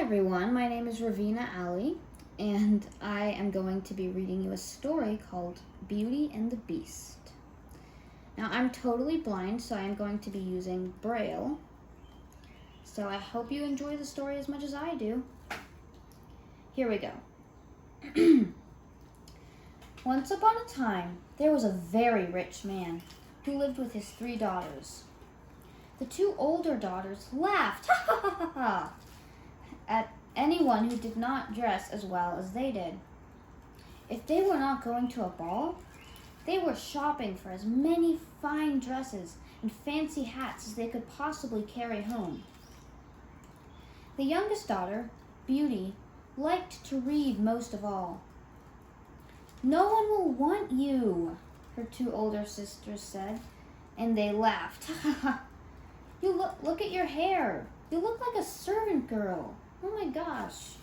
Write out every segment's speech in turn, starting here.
everyone, my name is Raveena Alli, and I am going to be reading you a story called Beauty and the Beast. Now, I'm totally blind, so I am going to be using Braille. So I hope you enjoy the story as much as I do. Here we go. Once upon a time, there was a very rich man who lived with his 3 daughters. The 2 older daughters laughed at anyone who did not dress as well as they did. If they were not going to a ball, they were shopping for as many fine dresses and fancy hats as they could possibly carry home. The youngest daughter, Beauty, liked to read most of all. "No one will want you," her 2 older sisters said, and they laughed. "You look at your hair. You look like a servant girl. Oh my gosh."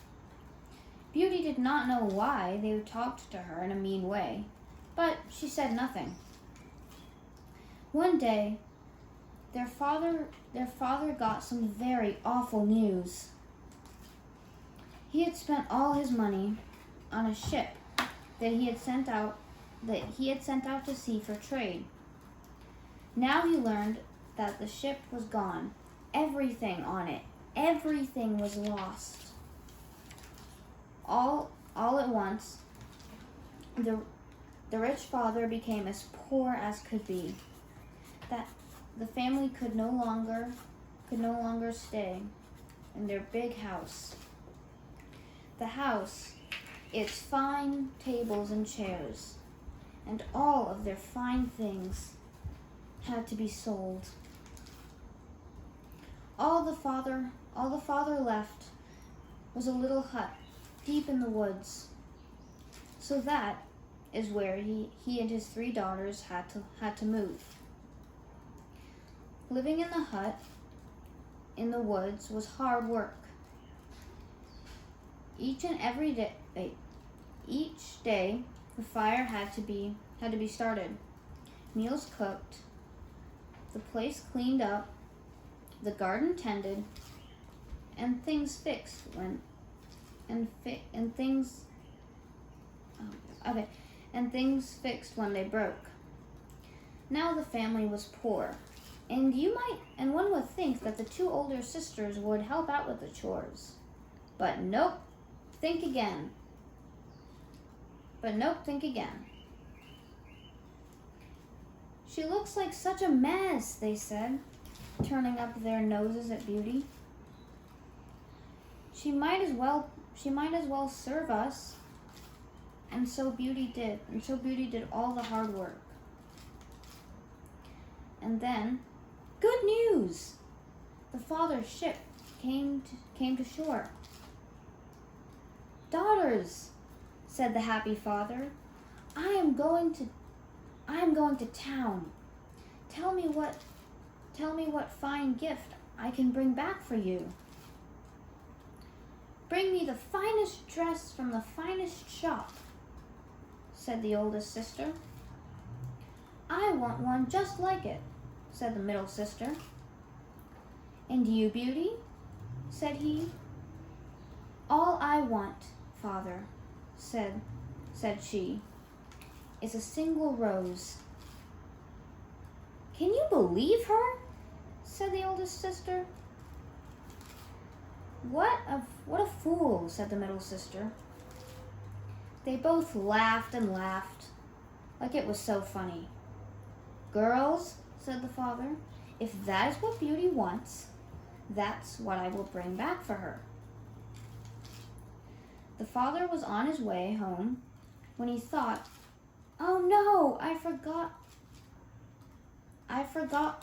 Beauty did not know why they talked to her in a mean way, but she said nothing. One day, their father got some very awful news. He had spent all his money on a ship that he had sent out to sea for trade. Now he learned that the ship was gone. Everything on it. Everything was lost. All at once, the rich father became as poor as could be. That the family could no longer stay in their big house. The house, its fine tables and chairs, and all of their fine things had to be sold. All the father left was a little hut deep in the woods. So that is where he and his 3 daughters had to move. Living in the hut in the woods was hard work. Each day the fire had to be started, meals cooked, the place cleaned up, the garden tended, and things fixed when they broke. Now the family was poor, and one would think that the 2 older sisters would help out with the chores. But nope, think again. "She looks like such a mess," they said, turning up their noses at Beauty. She might as well serve us." And so Beauty did all the hard work. And then, good news! The father's ship came to shore. "Daughters," said the happy father, I am going to town. Tell me what fine gift I can bring back for you." "Bring me the finest dress from the finest shop," said the oldest sister. "I want one just like it," said the middle sister. "And you, Beauty?" said he. "All I want, father," said she, "is a single rose." "Can you believe her?" said the oldest sister. What a fool," said the middle sister. They both laughed and laughed, like it was so funny. "Girls," said the father, "if that is what Beauty wants, that's what I will bring back for her." The father was on his way home when he thought, "Oh no, I forgot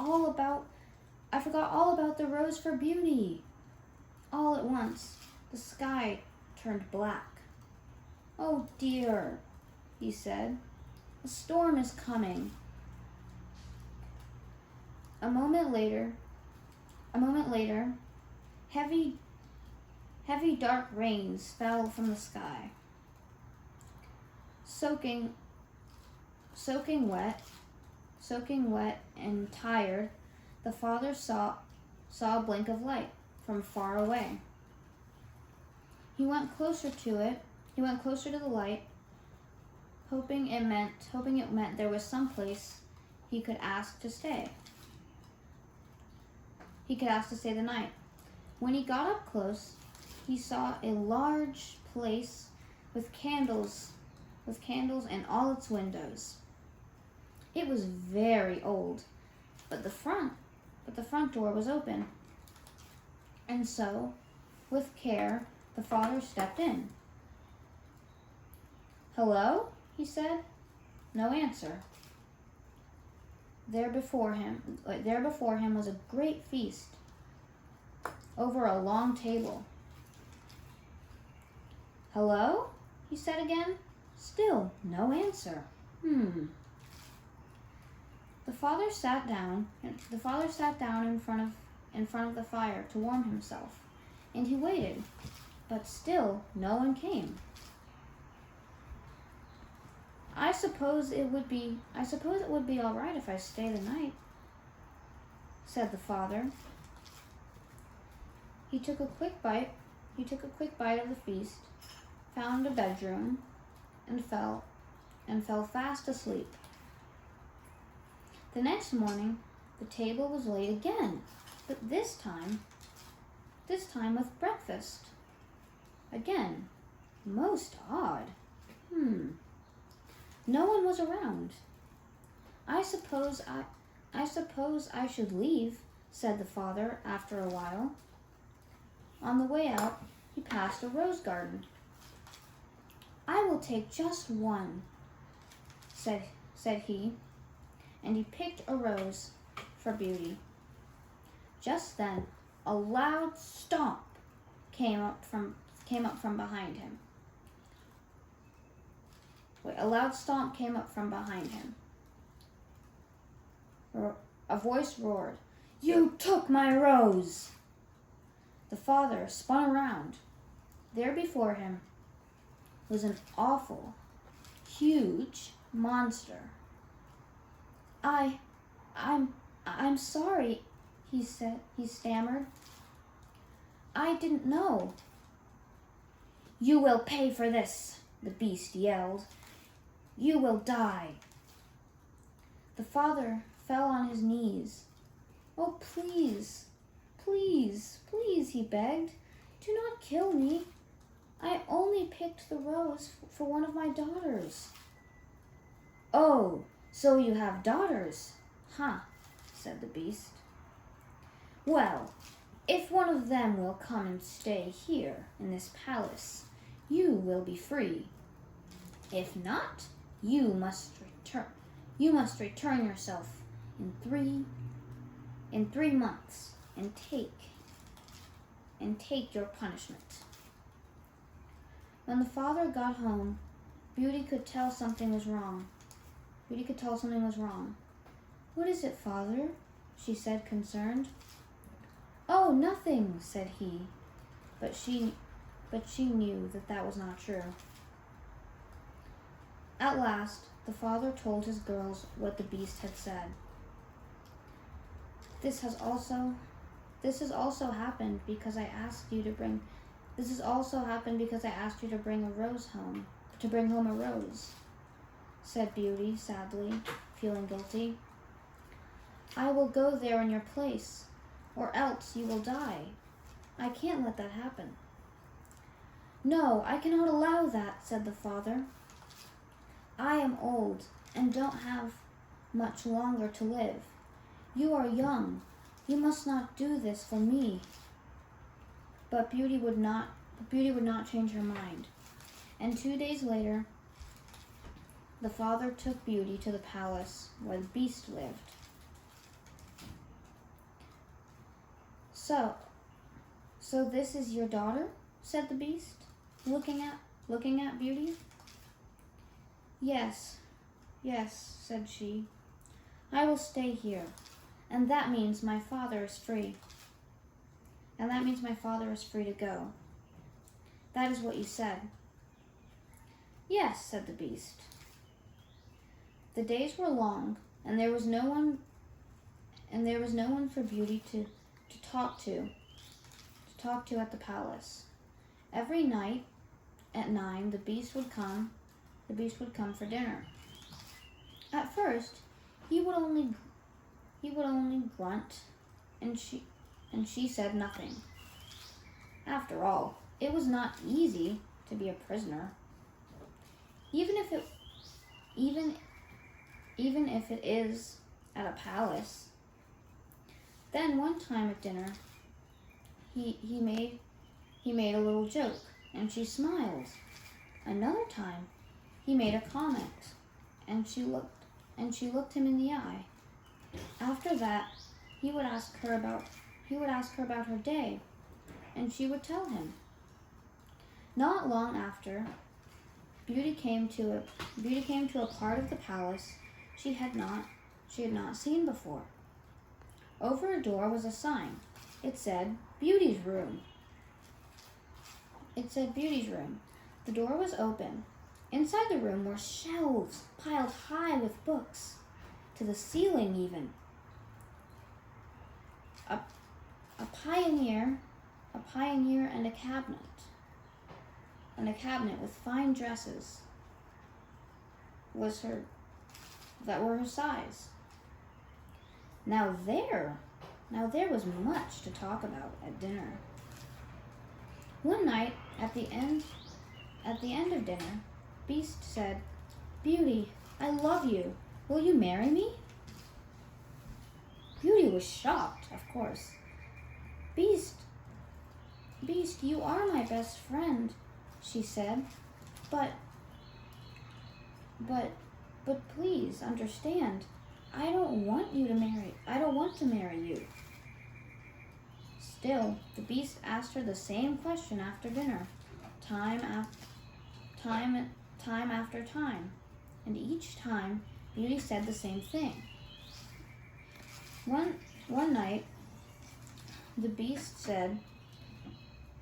all about the rose for Beauty." All at once, the sky turned black. "Oh dear," he said, "a storm is coming." A moment later, heavy dark rains fell from the sky. Soaking wet and tired, the father saw a blink of light from far away. He went closer to it. He went closer to the light, hoping it meant there was some place he could ask to stay. He could ask to stay the night. When he got up close, he saw a large place with candles in all its windows. It was very old, but the front door was open. And so, with care, the father stepped in. "Hello?" he said. No answer. There before him was a great feast over a long table. "Hello?" he said again. Still no answer. The father sat down in front of the fire to warm himself, and he waited, but still no one came. I suppose it would be all right if I stay the night," said the father. He took a quick bite of the feast, found a bedroom, and fell fast asleep. The next morning, the table was laid again, but this time with breakfast. Again, most odd. No one was around. I suppose I should leave," said the father after a while. On the way out, he passed a rose garden. "I will take just one," said he, and he picked a rose for Beauty. Just then, a loud stomp came up from behind him. A loud stomp came up from behind him. A voice roared, "You took my rose!" The father spun around. There before him was an awful, huge monster. I'm sorry," he stammered. "I didn't know." "You will pay for this," the beast yelled. "You will die." The father fell on his knees. "Oh, please, please, please," he begged. "Do not kill me. I only picked the rose for one of my daughters." "Oh, so you have daughters, huh?" said the beast. "Well, if one of them will come and stay here in this palace, you will be free. If not, you must return yourself in 3 months and take your punishment." When the father got home, Beauty could tell something was wrong. "What is it, father?" she said, concerned. "Oh, nothing," said he, but she knew that was not true. At last, the father told his girls what the beast had said. This has also happened because I asked you to bring home a rose," said Beauty sadly, feeling guilty. "I will go there in your place, or else you will die. I can't let that happen." "No, I cannot allow that," said the father. "I am old and don't have much longer to live. You are young. You must not do this for me." But Beauty would not change her mind. And 2 days later, the father took Beauty to the palace where the beast lived. So this is your daughter?" said the beast, looking at Beauty. Yes, said she. "I will stay here, and that means my father is free. To go. That is what you said." "Yes," said the beast. The days were long, and there was no one for Beauty to talk to at the palace. Every night at 9, the beast would come for dinner. At first, he would only grunt, and she said nothing. After all, it was not easy to be a prisoner. Even if it is at a palace. Then one time at dinner, he made a little joke, and she smiled. Another time, he made a comment, and she looked him in the eye. After that, he would ask her about her day, and she would tell him. Not long after, Beauty came to a part of the palace she had not seen before. Over a door was a sign. It said, Beauty's room. The door was open. Inside the room were shelves piled high with books, to the ceiling even. A pioneer and a cabinet with fine dresses that were her size. Now there was much to talk about at dinner. One night, at the end of dinner, Beast said, Beauty, I love you. Will you marry me? Beauty was shocked, of course. Beast, you are my best friend, she said, but please understand, I don't want to marry you. Still, the beast asked her the same question after dinner, time after time, and each time Beauty said the same thing. One night, the beast said,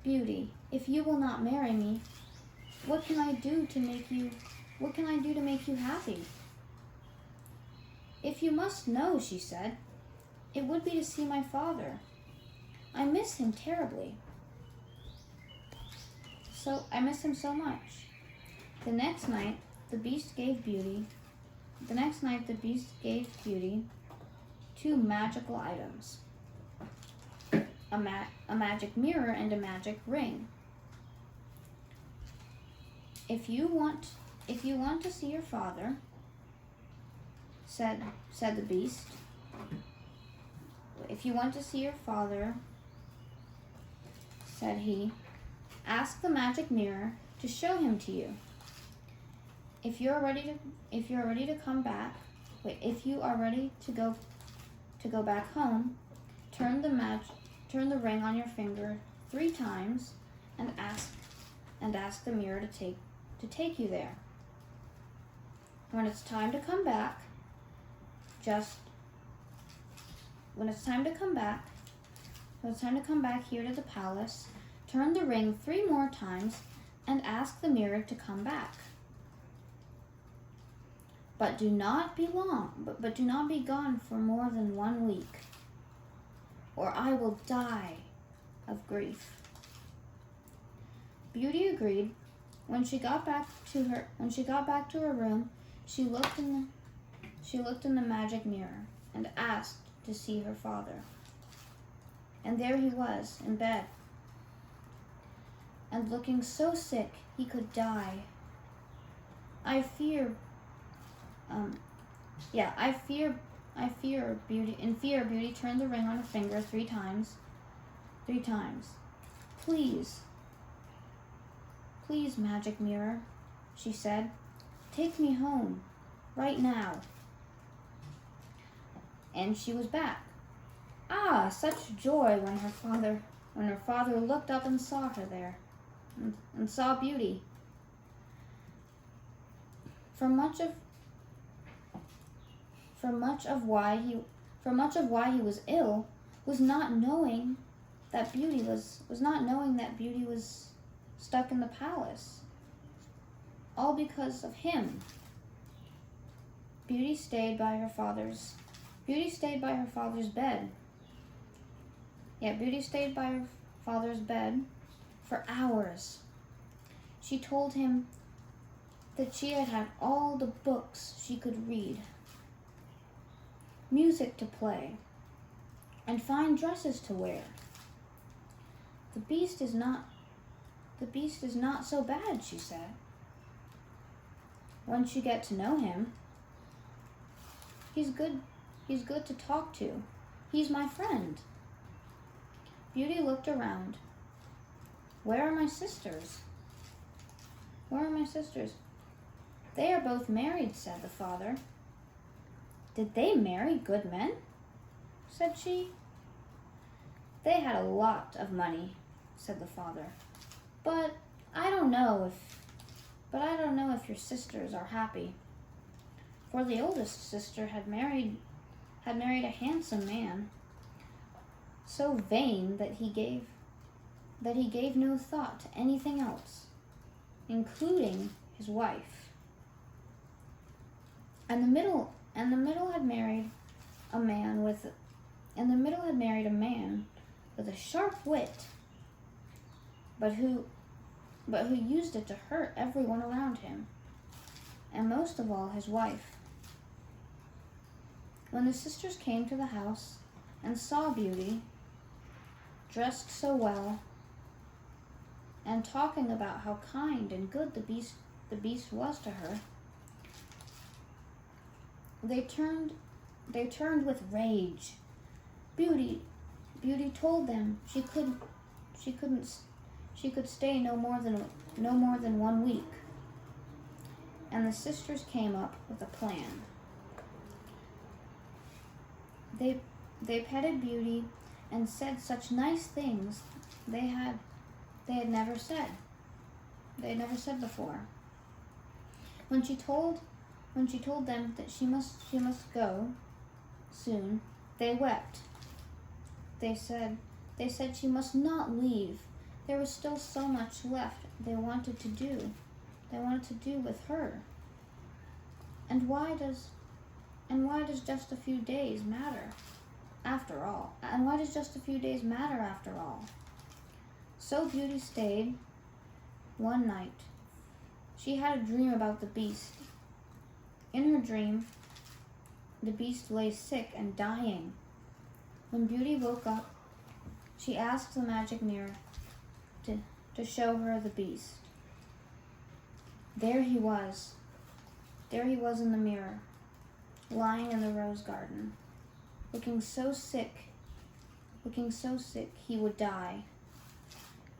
Beauty, if you will not marry me, what can I do to make you happy? If you must know, she said, it would be to see my father. I miss him terribly. I miss him so much. The next night, the beast gave Beauty 2 magical items. A magic mirror and a magic ring. If you want to see your father, said the beast. If you want to see your father, said he, ask the magic mirror to show him to you. If you are ready to go back home, turn the ring on your finger 3 times and ask the mirror to take you there. When it's time to come back here to the palace, turn the ring 3 more times and ask the mirror to come back. But do not be gone for more than 1 week, or I will die of grief. Beauty agreed. When she got back to her room, she looked in the magic mirror and asked to see her father. And there he was in bed, and looking so sick he could die. I fear, Beauty turned the ring on her finger 3 times. 3 times. Please, magic mirror, she said, take me home, right now. And she was back. Ah, such joy when her father looked up and saw her there, and saw Beauty. For much of why he was ill was not knowing that Beauty was stuck in the palace. All because of him. Beauty stayed by her father's bed. Yeah, Beauty stayed by her father's bed for hours. She told him that she had had all the books she could read, music to play, and fine dresses to wear. The beast is not so bad, she said. Once you get to know him, he's good to talk to. He's my friend. Beauty looked around. Where are my sisters? Where are my sisters? They are both married, said the father. Did they marry good men? Said she. They had a lot of money, said the father. But I don't know if your sisters are happy. For the oldest sister had married a handsome man, so vain that he gave no thought to anything else, including his wife. And the middle had married a man with a sharp wit, but who used it to hurt everyone around him, and most of all his wife. When the sisters came to the house and saw Beauty, dressed so well, and talking about how kind and good the beast was to her, they turned with rage. Beauty told them she could stay no more than 1 week. And the sisters came up with a plan. They petted Beauty and said such nice things they had never said. They had never said before. When she told them that she must go soon, they wept. They said she must not leave. There was still so much left they wanted to do. They wanted to do with her. And why does just a few days matter after all? And why does just a few days matter after all? So Beauty stayed. One night, she had a dream about the beast. In her dream, the beast lay sick and dying. When Beauty woke up, she asked the magic mirror to show her the beast. There he was. There he was in the mirror, lying in the rose garden, looking so sick he would die.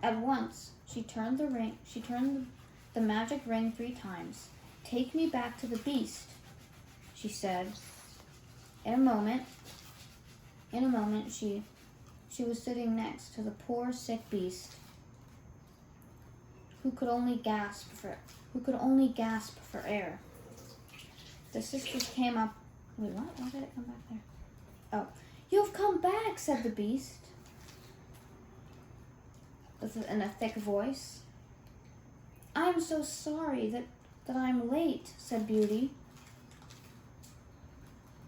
At once, she turned the magic ring 3 times. Take me back to the beast, she said. In a moment, she was sitting next to the poor sick beast, who could only gasp for air. The sisters came up. Wait, what? Why did it come back there? Oh, you've come back, said the beast, in a thick voice. I'm so sorry that I'm late, said Beauty.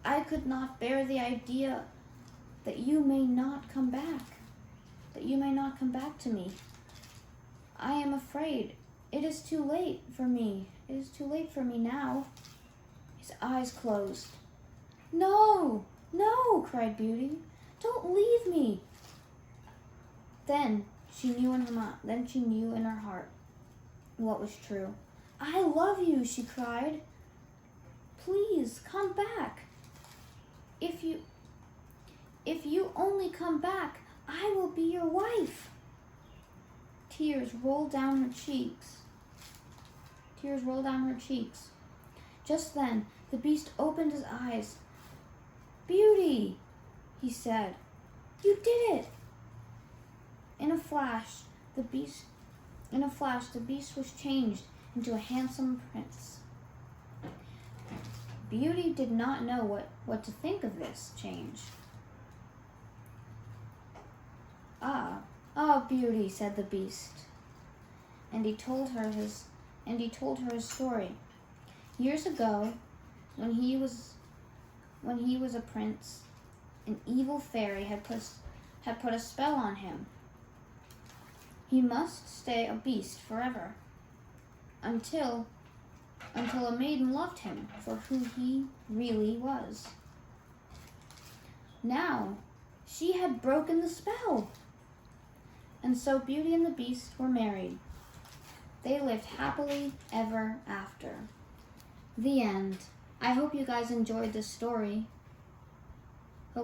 I could not bear the idea that you may not come back, to me. I am afraid it is too late for me. It is too late for me now. His eyes closed. No, no, cried Beauty. Don't leave me. Then she knew in her heart what was true. I love you, she cried. Please come back. If you only come back, I will be your wife. Tears rolled down her cheeks. Just then, the beast opened his eyes. Beauty, he said. You did it. In a flash, the beast was changed into a handsome prince. Beauty did not know what to think of this change. Ah, Beauty, said the beast, and he told her his story. Years ago, when he was a prince, an evil fairy had put a spell on him. he must stay a beast forever, until a maiden loved him for who he really was. Now, she had broken the spell. And so Beauty and the Beast were married. They lived happily ever after. The end. I hope you guys enjoyed this story.